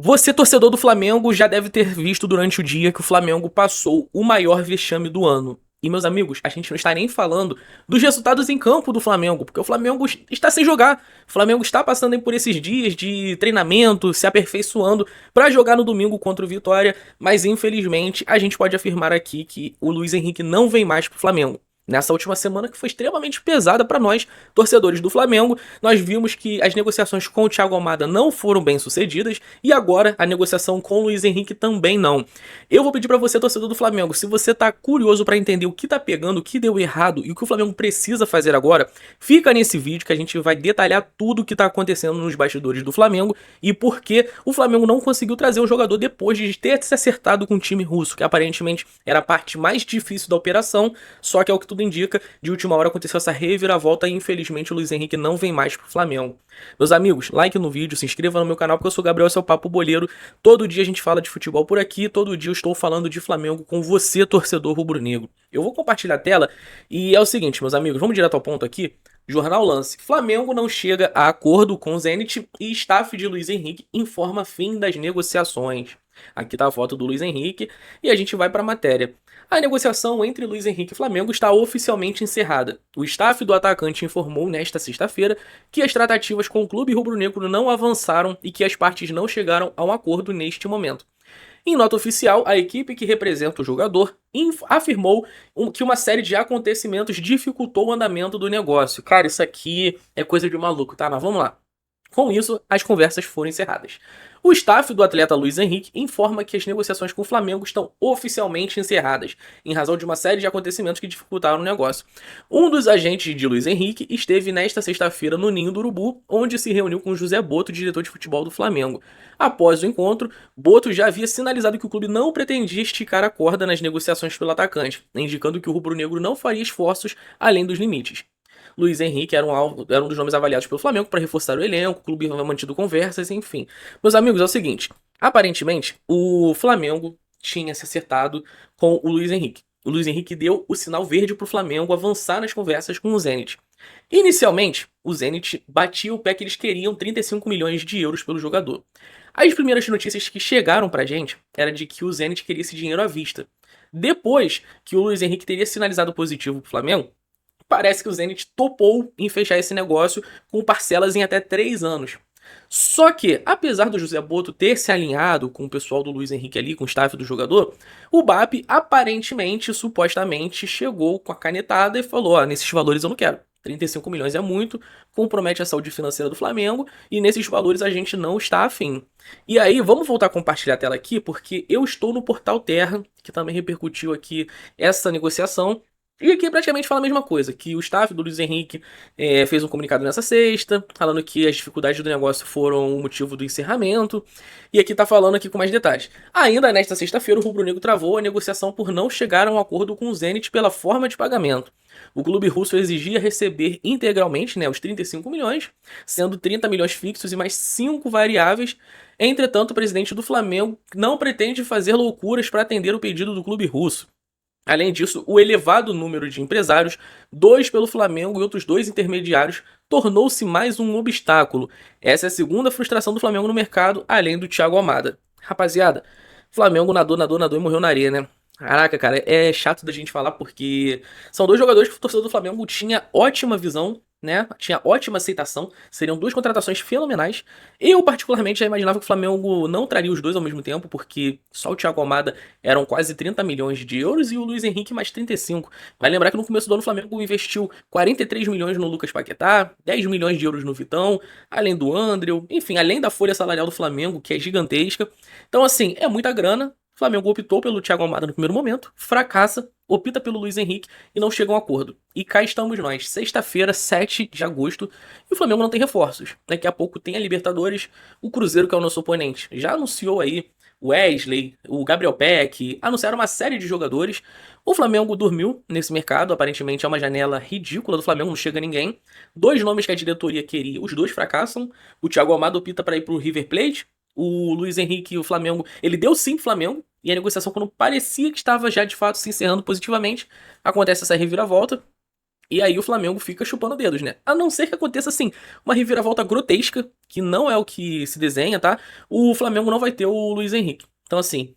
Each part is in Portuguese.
Você, torcedor do Flamengo, já deve ter visto durante o dia que o Flamengo passou o maior vexame do ano. E, meus amigos, a gente não está nem falando dos resultados em campo do Flamengo, porque o Flamengo está sem jogar. O Flamengo está passando aí por esses dias de treinamento, se aperfeiçoando para jogar no domingo contra o Vitória, mas infelizmente a gente pode afirmar aqui que o Luiz Henrique não vem mais para o Flamengo. Nessa última semana que foi extremamente pesada para nós, torcedores do Flamengo, nós vimos que as negociações com o Thiago Almada não foram bem sucedidas e agora a negociação com o Luiz Henrique também não. Eu vou pedir para você, torcedor do Flamengo, se você tá curioso para entender o que tá pegando, o que deu errado e o que o Flamengo precisa fazer agora, fica nesse vídeo que a gente vai detalhar tudo o que tá acontecendo nos bastidores do Flamengo e por que o Flamengo não conseguiu trazer o jogador depois de ter se acertado com o time russo, que aparentemente era a parte mais difícil da operação, só que é o que tudo indica, de última hora aconteceu essa reviravolta e infelizmente o Luiz Henrique não vem mais pro Flamengo. Meus amigos, like no vídeo, se inscreva no meu canal porque eu sou o Gabriel, seu papo boleiro. Todo dia a gente fala de futebol por aqui, todo dia eu estou falando de Flamengo com você, torcedor rubro-negro. Eu vou compartilhar a tela e é o seguinte, meus amigos, vamos direto ao ponto aqui. Jornal Lance. Flamengo não chega a acordo com o Zenit e staff de Luiz Henrique informa fim das negociações. Aqui tá a foto do Luiz Henrique e a gente vai para a matéria. A negociação entre Luiz Henrique e Flamengo está oficialmente encerrada. O staff do atacante informou nesta sexta-feira que as tratativas com o clube rubro-negro não avançaram e que as partes não chegaram a um acordo neste momento. Em nota oficial, a equipe que representa o jogador afirmou que uma série de acontecimentos dificultou o andamento do negócio. Cara, isso aqui é coisa de maluco, tá? Mas vamos lá. Com isso, as conversas foram encerradas. O staff do atleta Luiz Henrique informa que as negociações com o Flamengo estão oficialmente encerradas, em razão de uma série de acontecimentos que dificultaram o negócio. Um dos agentes de Luiz Henrique esteve nesta sexta-feira no Ninho do Urubu, onde se reuniu com José Boto, diretor de futebol do Flamengo. Após o encontro, Boto já havia sinalizado que o clube não pretendia esticar a corda nas negociações pelo atacante, indicando que o rubro-negro não faria esforços além dos limites. Luiz Henrique era um dos nomes avaliados pelo Flamengo para reforçar o elenco, o clube havia mantido conversas, enfim. Meus amigos, é o seguinte: aparentemente, o Flamengo tinha se acertado com o Luiz Henrique. O Luiz Henrique deu o sinal verde para o Flamengo avançar nas conversas com o Zenit. Inicialmente, o Zenit batia o pé que eles queriam 35 milhões de euros pelo jogador. As primeiras notícias que chegaram pra gente era de que o Zenit queria esse dinheiro à vista. Depois que o Luiz Henrique teria sinalizado positivo pro Flamengo, parece que o Zenit topou em fechar esse negócio com parcelas em até 3 anos. Só que, apesar do José Boto ter se alinhado com o pessoal do Luiz Henrique ali, com o staff do jogador, o BAP aparentemente, supostamente, chegou com a canetada e falou: ó, nesses valores eu não quero. 35 milhões é muito, compromete a saúde financeira do Flamengo e nesses valores a gente não está afim. E aí, vamos voltar a compartilhar a tela aqui, porque eu estou no Portal Terra, que também repercutiu aqui essa negociação. E aqui praticamente fala a mesma coisa, que o staff do Luiz Henrique fez um comunicado nessa sexta, falando que as dificuldades do negócio foram o motivo do encerramento, e aqui tá falando aqui com mais detalhes. Ainda nesta sexta-feira, o Rubro Negro travou a negociação por não chegar a um acordo com o Zenit pela forma de pagamento. O clube russo exigia receber integralmente, os 35 milhões, sendo 30 milhões fixos e mais 5 variáveis. Entretanto, o presidente do Flamengo não pretende fazer loucuras para atender o pedido do clube russo. Além disso, o elevado número de empresários, 2 pelo Flamengo e outros 2 intermediários, tornou-se mais um obstáculo. Essa é a segunda frustração do Flamengo no mercado, além do Thiago Almada. Rapaziada, Flamengo nadou, nadou, nadou e morreu na areia, né? Caraca, cara, é chato da gente falar porque são 2 jogadores que o torcedor do Flamengo tinha ótima visão, né? Tinha ótima aceitação. Seriam 2 contratações fenomenais. Eu, particularmente, já imaginava que o Flamengo não traria os 2 ao mesmo tempo, porque só o Thiago Almada eram quase 30 milhões de euros e o Luiz Henrique mais 35. Vai lembrar que no começo do ano o Flamengo investiu 43 milhões no Lucas Paquetá, 10 milhões de euros no Vitão, além do André, enfim, além da folha salarial do Flamengo, que é gigantesca. Então, assim, é muita grana. O Flamengo optou pelo Thiago Almada no primeiro momento, fracassa, opta pelo Luiz Henrique e não chega a um acordo. E cá estamos nós, sexta-feira, 7 de agosto, e o Flamengo não tem reforços. Daqui a pouco tem a Libertadores, o Cruzeiro, que é o nosso oponente, já anunciou aí o Wesley, o Gabriel Peck, anunciaram uma série de jogadores. O Flamengo dormiu nesse mercado, aparentemente é uma janela ridícula do Flamengo, não chega ninguém. 2 nomes que a diretoria queria, os 2 fracassam. O Thiago Almada opta para ir pro River Plate. O Luiz Henrique e o Flamengo, ele deu sim pro Flamengo, e a negociação, quando parecia que estava já de fato se encerrando positivamente, acontece essa reviravolta. E aí o Flamengo fica chupando dedos, né? A não ser que aconteça, assim, uma reviravolta grotesca, que não é o que se desenha, tá? O Flamengo não vai ter o Luiz Henrique. Então, assim,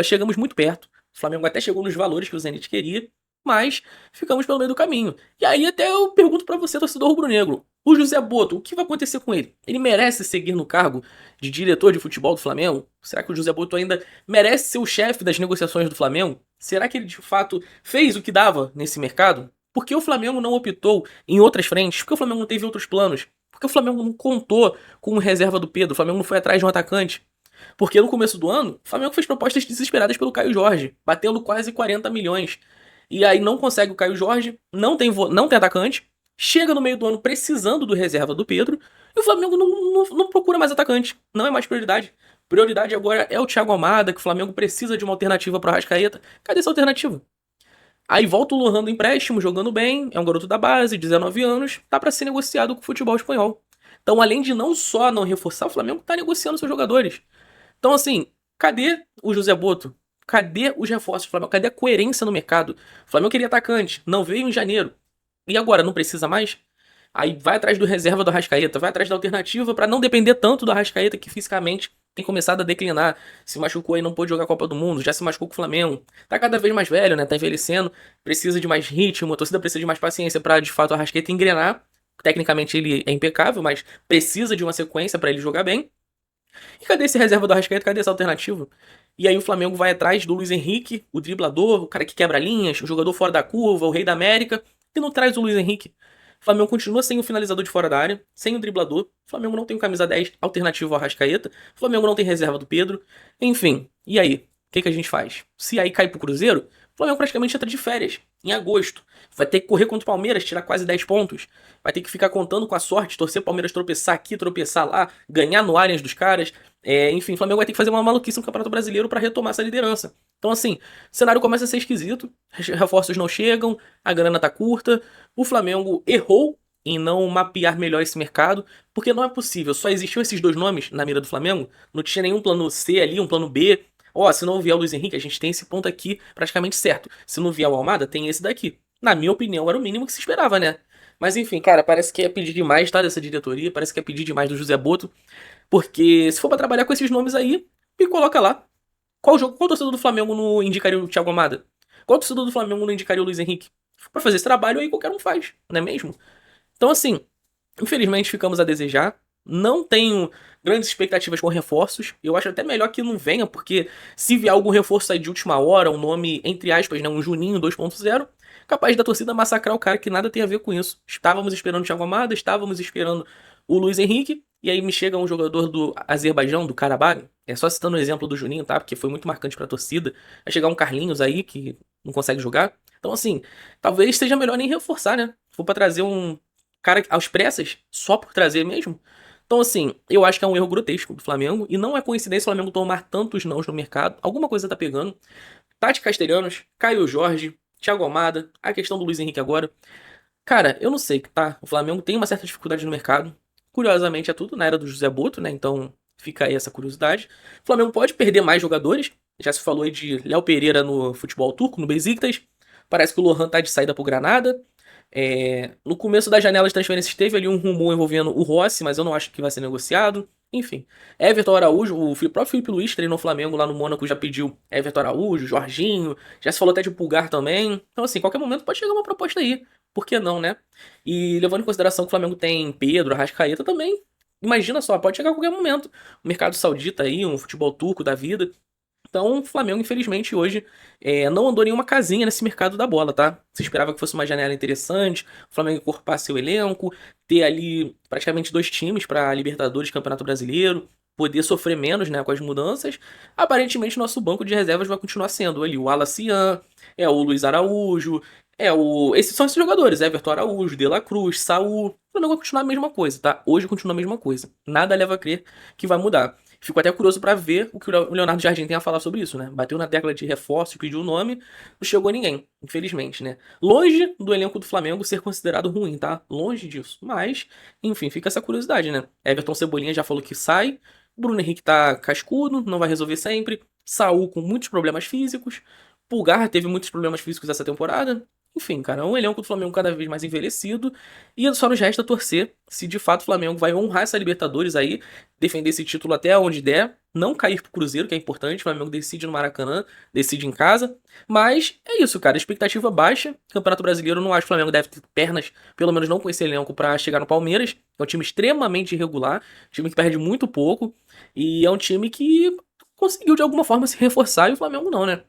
chegamos muito perto. O Flamengo até chegou nos valores que o Zenit queria, mas ficamos pelo meio do caminho. E aí até eu pergunto pra você, torcedor rubro-negro, o José Boto, o que vai acontecer com ele? Ele merece seguir no cargo de diretor de futebol do Flamengo? Será que o José Boto ainda merece ser o chefe das negociações do Flamengo? Será que ele de fato fez o que dava nesse mercado? Por que o Flamengo não optou em outras frentes? Por que o Flamengo não teve outros planos? Por que o Flamengo não contou com reserva do Pedro? O Flamengo não foi atrás de um atacante? Porque no começo do ano, o Flamengo fez propostas desesperadas pelo Caio Jorge, batendo quase 40 milhões. E aí não consegue o Caio Jorge, não tem atacante, chega no meio do ano precisando do reserva do Pedro, e o Flamengo não procura mais atacante. Não é mais prioridade. Prioridade agora é o Thiago Almada, que o Flamengo precisa de uma alternativa para o Arrascaeta. Cadê essa alternativa? Aí volta o Lohan do empréstimo, jogando bem, é um garoto da base, 19 anos, tá para ser negociado com o futebol espanhol. Então, além de não só não reforçar, o Flamengo tá negociando seus jogadores. Então, assim, cadê o José Boto? Cadê os reforços do Flamengo? Cadê a coerência no mercado? O Flamengo queria atacante, não veio em janeiro. E agora, não precisa mais? Aí vai atrás do reserva do Arrascaeta, vai atrás da alternativa para não depender tanto do Arrascaeta, que fisicamente tem começado a declinar. Se machucou aí, não pôde jogar a Copa do Mundo, já se machucou com o Flamengo. Tá cada vez mais velho, né? Tá envelhecendo, precisa de mais ritmo, a torcida precisa de mais paciência para de fato o Arrascaeta engrenar. Tecnicamente ele é impecável, mas precisa de uma sequência para ele jogar bem. E cadê esse reserva do Arrascaeta? Cadê essa alternativa? E aí o Flamengo vai atrás do Luiz Henrique, o driblador, o cara que quebra linhas, o jogador fora da curva, o rei da América, e não traz o Luiz Henrique. O Flamengo continua sem o finalizador de fora da área, sem o driblador. O Flamengo não tem o camisa 10 alternativo ao Arrascaeta. O Flamengo não tem reserva do Pedro. Enfim, e aí? O que a gente faz? Se aí cai pro Cruzeiro, o Flamengo praticamente entra de férias, em agosto. Vai ter que correr contra o Palmeiras, tirar quase 10 pontos. Vai ter que ficar contando com a sorte, torcer o Palmeiras tropeçar aqui, tropeçar lá, ganhar no Allianz dos caras. Enfim, o Flamengo vai ter que fazer uma maluquice no Campeonato Brasileiro para retomar essa liderança. Então, assim, o cenário começa a ser esquisito, reforços não chegam, a grana tá curta, o Flamengo errou em não mapear melhor esse mercado, porque não é possível, só existiam esses dois nomes na mira do Flamengo, não tinha nenhum plano C ali, um plano B. Se não vier o Luiz Henrique, a gente tem esse ponto aqui praticamente certo. Se não vier o Almada, tem esse daqui. Na minha opinião, era o mínimo que se esperava, né? Mas enfim, cara, parece que é pedir demais, tá? Dessa diretoria, parece que é pedir demais do José Boto. Porque se for pra trabalhar com esses nomes aí, me coloca lá. Qual torcedor do Flamengo não indicaria o Thiago Almada? Qual torcedor do Flamengo não indicaria o Luiz Henrique? Pra fazer esse trabalho aí qualquer um faz, não é mesmo? Então assim, infelizmente ficamos a desejar. Não tenho grandes expectativas com reforços. Eu acho até melhor que não venha, porque se vier algum reforço aí de última hora, um nome, entre aspas, né, um Juninho 2.0, capaz da torcida massacrar o cara que nada tem a ver com isso. Estávamos esperando o Thiago Almada, estávamos esperando o Luiz Henrique, e aí me chega um jogador do Azerbaijão, do Karabakh, só citando o exemplo do Juninho, tá? Porque foi muito marcante pra torcida. Vai chegar um Carlinhos aí que não consegue jogar. Então, assim, talvez seja melhor nem reforçar, né? Se for pra trazer um cara aos pressas, só por trazer mesmo. Então, assim, eu acho que é um erro grotesco do Flamengo. E não é coincidência o Flamengo tomar tantos nãos no mercado. Alguma coisa tá pegando. Tati Castelhanos, Caio Jorge, Thiago Almada, a questão do Luiz Henrique agora. Cara, eu não sei, tá? O Flamengo tem uma certa dificuldade no mercado. Curiosamente, é tudo na era do José Boto, né? Então fica aí essa curiosidade. O Flamengo pode perder mais jogadores. Já se falou aí de Léo Pereira no futebol turco, no Besiktas. Parece que o Lohan tá de saída pro Granada. No começo da janela de transferências teve ali um rumor envolvendo o Rossi, mas eu não acho que vai ser negociado. Enfim, Everton Araújo, o próprio Felipe Luiz treinou o Flamengo lá no Mônaco, já pediu Everton Araújo, Jorginho, já se falou até de Pulgar também. Então, assim, qualquer momento pode chegar uma proposta aí. Por que não, né? E levando em consideração que o Flamengo tem Pedro, Arrascaeta também, imagina só, pode chegar a qualquer momento. O mercado saudita aí, um futebol turco da vida. Então, o Flamengo, infelizmente, hoje não andou nenhuma casinha nesse mercado da bola, tá? Se esperava que fosse uma janela interessante, o Flamengo encorpar seu elenco, ter ali praticamente dois times para Libertadores e Campeonato Brasileiro, poder sofrer menos, né, com as mudanças. Aparentemente, nosso banco de reservas vai continuar sendo ali o Alacian, o Luiz Araújo, esses são esses jogadores, Everton Araújo, De La Cruz, Saul. O Flamengo vai continuar a mesma coisa, tá? Hoje continua a mesma coisa. Nada leva a crer que vai mudar. Fico até curioso pra ver o que o Leonardo Jardim tem a falar sobre isso, né? Bateu na tecla de reforço, pediu o nome, não chegou a ninguém, infelizmente, né? Longe do elenco do Flamengo ser considerado ruim, tá? Longe disso. Mas, enfim, fica essa curiosidade, né? Everton Cebolinha já falou que sai, Bruno Henrique tá cascudo, não vai resolver sempre. Saul com muitos problemas físicos. Pulgar teve muitos problemas físicos essa temporada. Enfim, cara, é um elenco do Flamengo cada vez mais envelhecido. E só nos resta torcer se de fato o Flamengo vai honrar essa Libertadores aí, defender esse título até onde der, não cair pro Cruzeiro, que é importante. O Flamengo decide no Maracanã, decide em casa. Mas é isso, cara. Expectativa baixa. Campeonato Brasileiro, eu não acho que o Flamengo deve ter pernas, pelo menos não com esse elenco, pra chegar no Palmeiras. É um time extremamente irregular, um time que perde muito pouco. E é um time que conseguiu de alguma forma se reforçar e o Flamengo não, né?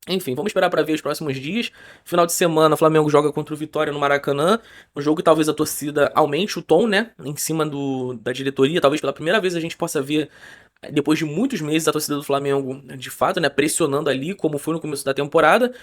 Enfim, vamos esperar para ver os próximos dias. Final de semana, o Flamengo joga contra o Vitória no Maracanã. Um jogo que talvez a torcida aumente o tom, né? Em cima da diretoria. Talvez pela primeira vez a gente possa ver, depois de muitos meses, a torcida do Flamengo, de fato, né? Pressionando ali, como foi no começo da temporada.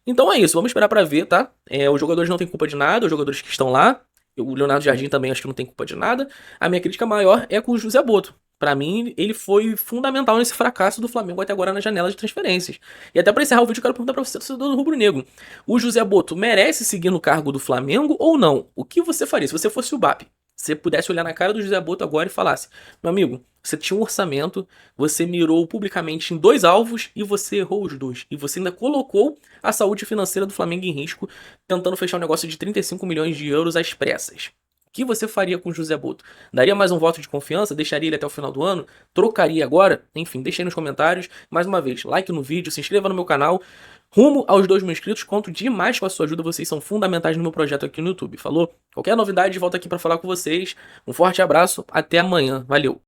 Então é isso, vamos esperar para ver, tá? Os jogadores não têm culpa de nada, os jogadores que estão lá. O Leonardo Jardim também acho que não tem culpa de nada. A minha crítica maior é com o José Boto. Pra mim, ele foi fundamental nesse fracasso do Flamengo até agora na janela de transferências. E até pra encerrar o vídeo, eu quero perguntar pra você, torcedor do Rubro Negro. O José Boto merece seguir no cargo do Flamengo ou não? O que você faria se você fosse o BAP? Se você pudesse olhar na cara do José Boto agora e falasse: meu amigo, você tinha um orçamento, você mirou publicamente em 2 alvos e você errou os dois. E você ainda colocou a saúde financeira do Flamengo em risco, tentando fechar um negócio de 35 milhões de euros às pressas. O que você faria com o José Boto? Daria mais um voto de confiança? Deixaria ele até o final do ano? Trocaria agora? Enfim, deixa aí nos comentários. Mais uma vez, like no vídeo, se inscreva no meu canal. Rumo aos 2.000 inscritos, conto demais com a sua ajuda, vocês são fundamentais no meu projeto aqui no YouTube, falou? Qualquer novidade, volto aqui para falar com vocês. Um forte abraço, até amanhã, valeu!